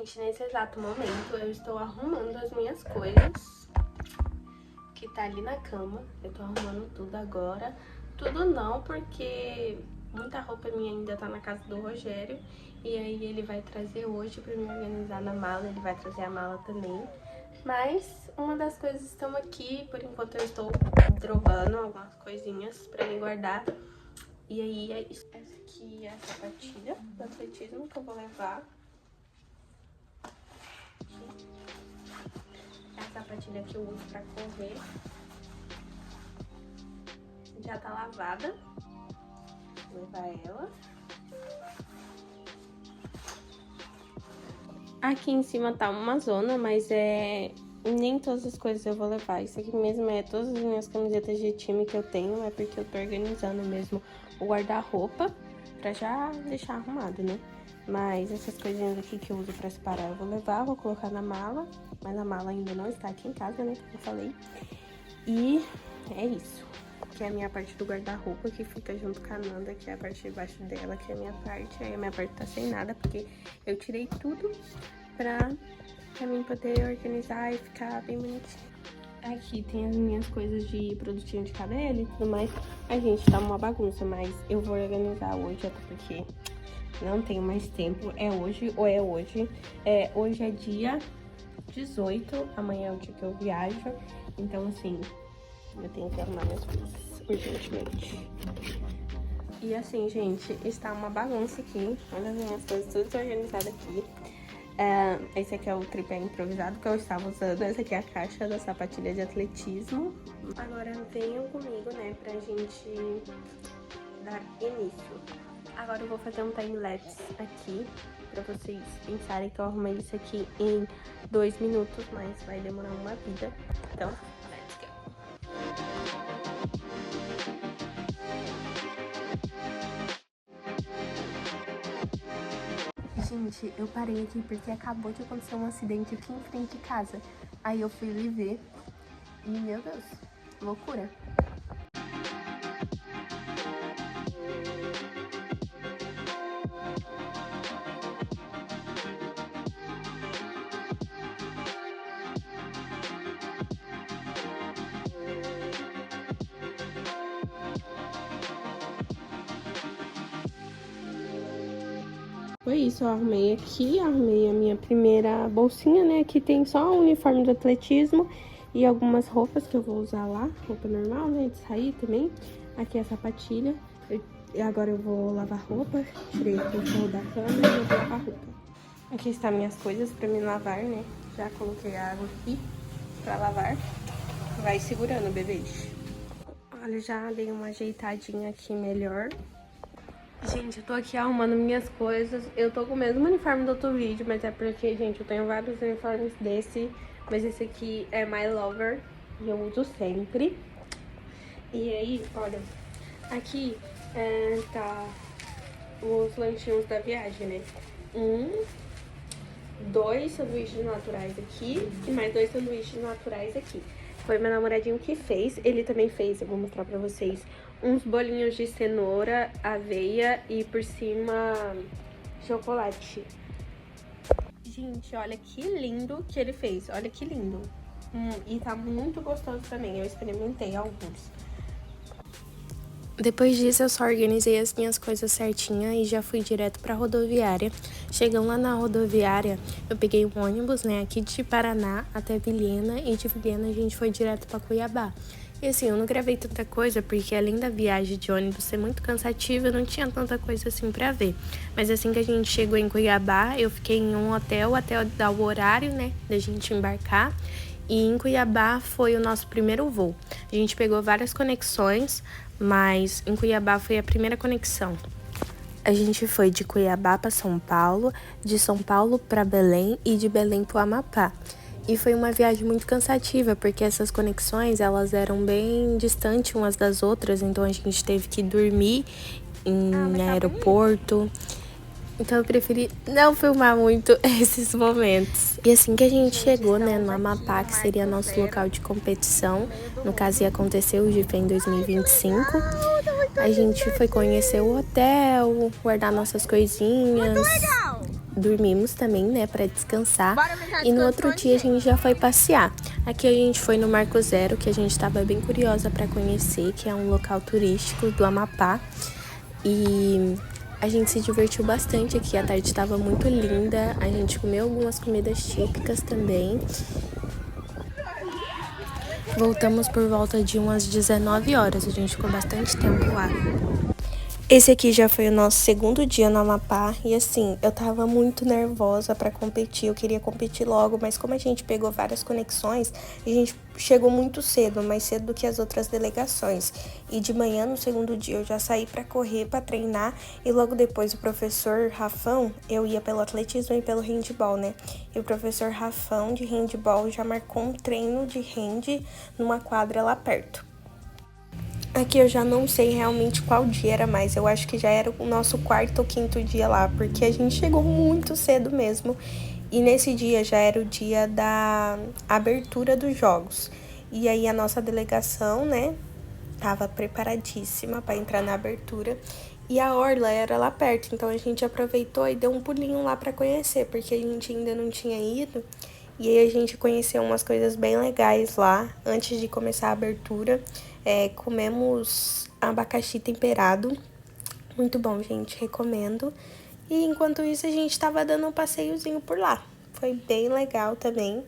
Gente, nesse exato momento eu estou arrumando as minhas coisas que tá ali na cama. Eu tô arrumando tudo agora. Tudo não, porque muita roupa minha ainda tá na casa do Rogério. E aí ele vai trazer hoje pra me organizar na mala. Ele vai trazer a mala também. Mas uma das coisas estão aqui. Por enquanto eu estou drogando algumas coisinhas pra me guardar. E aí é isso. Essa aqui é a sapatilha do atletismo que eu vou levar. É a sapatilha que eu uso pra correr. Já tá lavada. Vou levar ela. Aqui em cima tá uma zona, mas nem todas as coisas eu vou levar. Isso aqui mesmo é todas as minhas camisetas de time que eu tenho. É porque eu tô organizando mesmo o guarda-roupa pra já deixar arrumado, né? Mas essas coisinhas aqui que eu uso pra separar eu vou levar, vou colocar na mala. Mas a mala ainda não está aqui em casa, né, como eu falei. E é isso. Que é a minha parte do guarda-roupa, que fica junto com a Nanda, que é a parte de baixo dela, que é a minha parte. Aí a minha parte tá sem nada, porque eu tirei tudo pra mim poder organizar e ficar bem bonitinho. Aqui tem as minhas coisas de produtinho de cabelo e tudo mais. A gente tá uma bagunça, mas eu vou organizar hoje, até porque não tenho mais tempo. É hoje ou é hoje. Hoje é dia 18, amanhã é o dia que eu viajo. Então, assim, eu tenho que arrumar minhas coisas urgentemente. E assim, gente, está uma bagunça aqui. Olha as minhas coisas tudo organizadas aqui. Esse aqui é o tripé improvisado que eu estava usando. Essa aqui é a caixa da sapatilha de atletismo. Agora venham comigo, né, pra gente dar início. Agora eu vou fazer um time-lapse aqui, pra vocês pensarem que eu arrumei isso aqui em 2 minutos, mas vai demorar uma vida. Então, let's go! Gente, eu parei aqui porque acabou de acontecer um acidente aqui em frente de casa. Aí eu fui ali ver e, meu Deus, loucura! Foi isso, eu arrumei aqui, arrumei a minha primeira bolsinha, né? Aqui tem só o uniforme do atletismo e algumas roupas que eu vou usar lá, roupa normal, né? De sair também. Aqui é a sapatilha. Agora eu vou lavar roupa, tirei o colchão da cama e vou lavar roupa. Aqui estão minhas coisas pra me lavar, né? Já coloquei a água aqui pra lavar. Vai segurando, bebês. Olha, já dei uma ajeitadinha aqui melhor. Gente, eu tô aqui arrumando minhas coisas. Eu tô com o mesmo uniforme do outro vídeo, mas é porque, gente, eu tenho vários uniformes desse. Mas esse aqui é My Lover e eu uso sempre. E aí, olha, aqui tá os lanchinhos da viagem, né? 2 sanduíches naturais aqui e mais 2 sanduíches naturais aqui. Foi meu namoradinho que fez. Ele também fez, eu vou mostrar pra vocês, uns bolinhos de cenoura, aveia e por cima chocolate. Gente, olha que lindo que ele fez. Olha que lindo. E tá muito gostoso também. Eu experimentei alguns. Depois disso, eu só organizei as minhas coisas certinha e já fui direto pra rodoviária. Chegando lá na rodoviária, eu peguei um ônibus, né, aqui de Paraná até Vilhena, e de Vilhena a gente foi direto pra Cuiabá. E assim, eu não gravei tanta coisa, porque além da viagem de ônibus ser muito cansativa, eu não tinha tanta coisa assim pra ver. Mas assim que a gente chegou em Cuiabá, eu fiquei em um hotel até dar o horário, né, da gente embarcar. E em Cuiabá foi o nosso primeiro voo. A gente pegou várias conexões, mas em Cuiabá foi a primeira conexão. A gente foi de Cuiabá para São Paulo, de São Paulo para Belém e de Belém para o Amapá. E foi uma viagem muito cansativa, porque essas conexões, elas eram bem distantes umas das outras, então a gente teve que dormir em aeroporto. Então eu preferi não filmar muito esses momentos. E assim que a gente chegou, né, no Amapá, que seria nosso local de competição, no caso ia acontecer o GP em 2025, a gente foi conhecer o hotel, guardar nossas coisinhas. dormimos também, né, pra descansar. E no outro dia a gente já foi passear. Aqui a gente foi no Marco Zero, que a gente tava bem curiosa pra conhecer, que é um local turístico do Amapá. E a gente se divertiu bastante aqui, a tarde estava muito linda, a gente comeu algumas comidas típicas também. Voltamos por volta de umas 19 horas, a gente ficou bastante tempo lá. Esse aqui já foi o nosso segundo dia no Amapá e assim, eu tava muito nervosa pra competir, eu queria competir logo, mas como a gente pegou várias conexões, a gente chegou muito cedo, mais cedo do que as outras delegações. E de manhã, no segundo dia, eu já saí pra correr, pra treinar e logo depois o professor Rafão, eu ia pelo atletismo e pelo handball, né? E o professor Rafão de handball já marcou um treino de hand numa quadra lá perto. Aqui eu já não sei realmente qual dia era mais, eu acho que já era o nosso quarto ou quinto dia lá, porque a gente chegou muito cedo mesmo. E nesse dia já era o dia da abertura dos jogos. E aí a nossa delegação, né, tava preparadíssima para entrar na abertura. E a orla era lá perto, então a gente aproveitou e deu um pulinho lá para conhecer, porque a gente ainda não tinha ido. E aí a gente conheceu umas coisas bem legais lá, antes de começar a abertura. Comemos abacaxi temperado, muito bom, gente, recomendo. E enquanto isso a gente tava dando um passeiozinho por lá, foi bem legal também.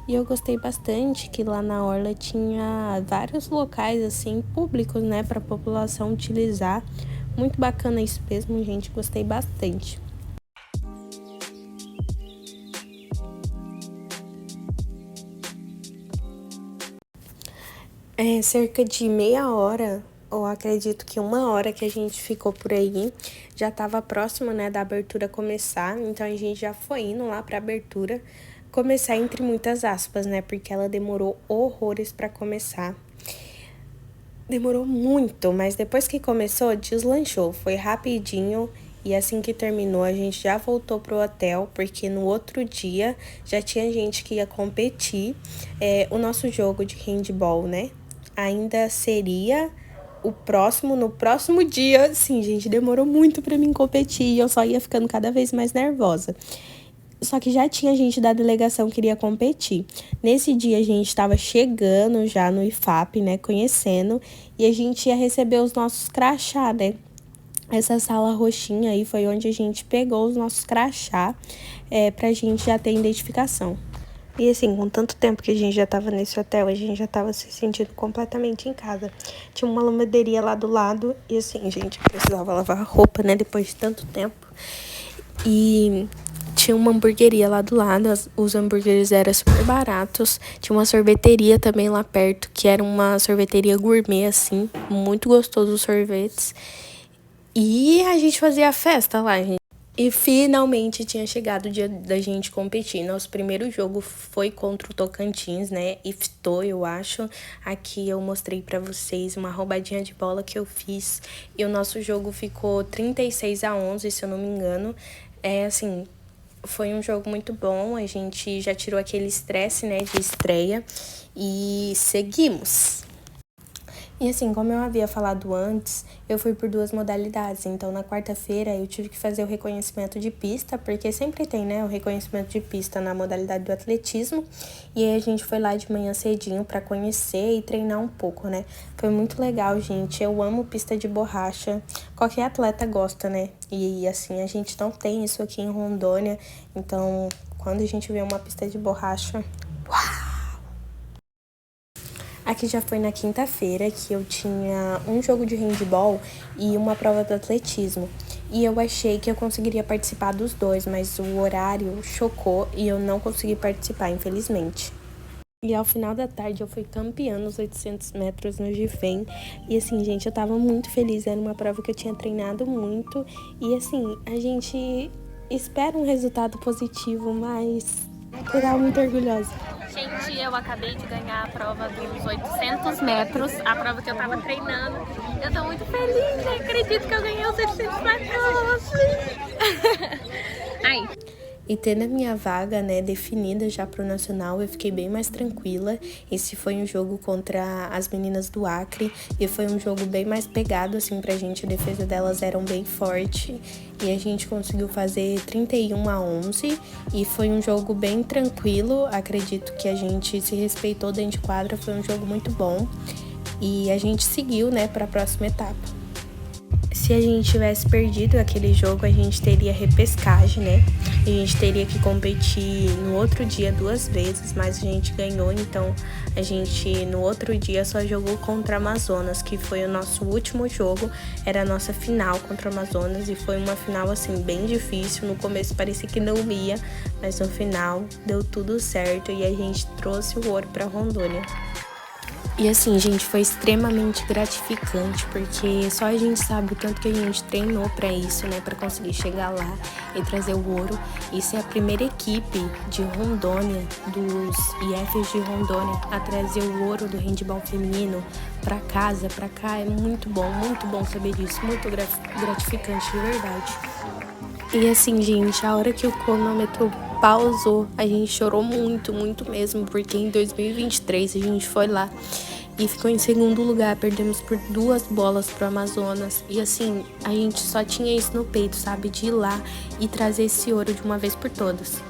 E eu gostei bastante que lá na orla tinha vários locais assim públicos, né, para a população utilizar. Muito bacana isso mesmo, gente, gostei bastante. Cerca de meia hora, ou acredito que 1 hora que a gente ficou por aí, já estava próximo, né, da abertura começar, então a gente já foi indo lá para a abertura começar entre muitas aspas, né, porque ela demorou horrores para começar. Demorou muito, mas depois que começou, deslanchou, foi rapidinho. E assim que terminou, a gente já voltou pro hotel, porque no outro dia já tinha gente que ia competir. O nosso jogo de handball, né? Ainda seria no próximo dia. Sim, gente, demorou muito pra mim competir e eu só ia ficando cada vez mais nervosa. Só que já tinha gente da delegação que iria competir. Nesse dia a gente estava chegando já no IFAP, né, conhecendo, e a gente ia receber os nossos crachá, né? Essa sala roxinha aí foi onde a gente pegou os nossos crachá, pra gente já ter identificação. E assim, com tanto tempo que a gente já tava nesse hotel, a gente já tava se sentindo completamente em casa. Tinha uma lavanderia lá do lado, e assim, gente, precisava lavar a roupa, né, depois de tanto tempo. E tinha uma hamburgueria lá do lado, os hambúrgueres eram super baratos. Tinha uma sorveteria também lá perto, que era uma sorveteria gourmet, assim, muito gostoso os sorvetes. E a gente fazia festa lá, gente. E finalmente tinha chegado o dia da gente competir. Nosso primeiro jogo foi contra o Tocantins, né? IFTO, eu acho. Aqui eu mostrei pra vocês uma roubadinha de bola que eu fiz. E o nosso jogo ficou 36-11, se eu não me engano. Assim, foi um jogo muito bom. A gente já tirou aquele estresse, né, de estreia. E seguimos. E assim, como eu havia falado antes, eu fui por 2 modalidades. Então, na quarta-feira, eu tive que fazer o reconhecimento de pista, porque sempre tem, né, o reconhecimento de pista na modalidade do atletismo. E aí, a gente foi lá de manhã cedinho para conhecer e treinar um pouco, né? Foi muito legal, gente. Eu amo pista de borracha. Qualquer atleta gosta, né? E assim, a gente não tem isso aqui em Rondônia. Então, quando a gente vê uma pista de borracha, uau! Aqui já foi na quinta-feira que eu tinha um jogo de handball e uma prova do atletismo. E eu achei que eu conseguiria participar dos dois, mas o horário chocou e eu não consegui participar, infelizmente. E ao final da tarde eu fui campeã nos 800 metros no GFEM. E assim, gente, eu tava muito feliz, era uma prova que eu tinha treinado muito. E assim, a gente espera um resultado positivo, mas eu tava muito orgulhosa. Gente, eu acabei de ganhar a prova dos 800 metros, a prova que eu tava treinando. Eu tô muito feliz, né? Acredito que eu ganhei os 800 metros. Ai. E tendo a minha vaga, né, definida já pro Nacional, eu fiquei bem mais tranquila. Esse foi um jogo contra as meninas do Acre e foi um jogo bem mais pegado, assim, pra gente. A defesa delas era bem forte e a gente conseguiu fazer 31-11 e foi um jogo bem tranquilo. Acredito que a gente se respeitou dentro de quadra, foi um jogo muito bom e a gente seguiu, né, pra próxima etapa. Se a gente tivesse perdido aquele jogo, a gente teria repescagem, né? A gente teria que competir no outro dia 2 vezes, mas a gente ganhou, então a gente no outro dia só jogou contra Amazonas, que foi o nosso último jogo, era a nossa final contra Amazonas e foi uma final assim bem difícil. No começo parecia que não ia, mas no final deu tudo certo e a gente trouxe o ouro para Rondônia. E assim, gente, foi extremamente gratificante, porque só a gente sabe o tanto que a gente treinou pra isso, né, pra conseguir chegar lá e trazer o ouro. Isso é a primeira equipe de Rondônia, dos IFs de Rondônia, a trazer o ouro do handebol feminino pra casa, pra cá. É muito bom saber disso, muito gratificante, de verdade. E assim, gente, a hora que o cronômetro pausou, a gente chorou muito mesmo, porque em 2023 a gente foi lá e ficou em segundo lugar, perdemos por 2 bolas pro Amazonas. E assim, a gente só tinha isso no peito, sabe, de ir lá e trazer esse ouro de uma vez por todas.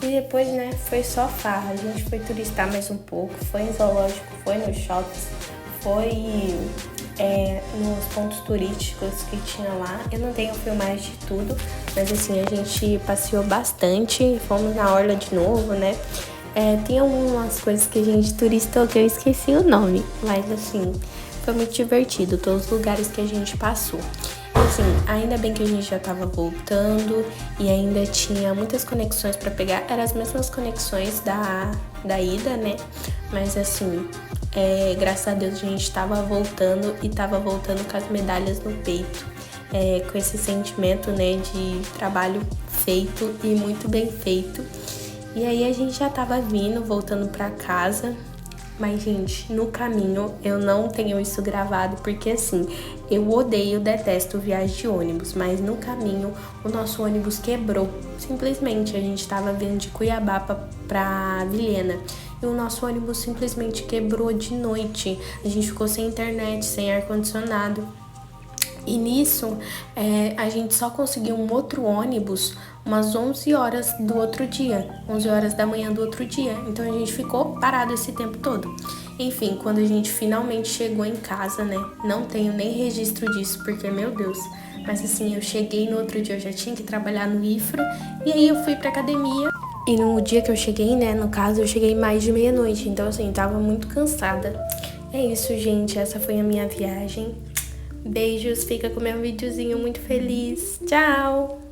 E depois, né, foi só farra, a gente foi turistar mais um pouco, foi em zoológico, foi nos shoppings, foi nos pontos turísticos que tinha lá. Eu não tenho filmagem de tudo, mas assim, a gente passeou bastante, fomos na orla de novo, né? Tem algumas coisas que a gente turistou que eu esqueci o nome, mas assim, foi muito divertido, todos os lugares que a gente passou. E assim, ainda bem que a gente já tava voltando e ainda tinha muitas conexões pra pegar, eram as mesmas conexões da ida, né? Mas assim, graças a Deus a gente tava voltando e tava voltando com as medalhas no peito, com esse sentimento, né, de trabalho feito e muito bem feito. E aí a gente já tava voltando pra casa, mas gente, no caminho eu não tenho isso gravado, porque assim, eu detesto viagem de ônibus, mas no caminho o nosso ônibus quebrou, simplesmente. A gente tava vindo de Cuiabá pra Vilhena e o nosso ônibus simplesmente quebrou de noite, a gente ficou sem internet, sem ar-condicionado. E nisso, a gente só conseguiu um outro ônibus umas 11 horas do outro dia, 11 horas da manhã do outro dia. Então a gente ficou parado esse tempo todo. Enfim, quando a gente finalmente chegou em casa, né? Não tenho nem registro disso, porque, meu Deus. Mas assim, eu cheguei no outro dia, eu já tinha que trabalhar no IFRO. E aí eu fui pra academia. E no dia que eu cheguei, né? No caso, eu cheguei mais de meia-noite. Então assim, tava muito cansada. É isso, gente. Essa foi a minha viagem. Beijos, fica com meu videozinho muito feliz. Tchau!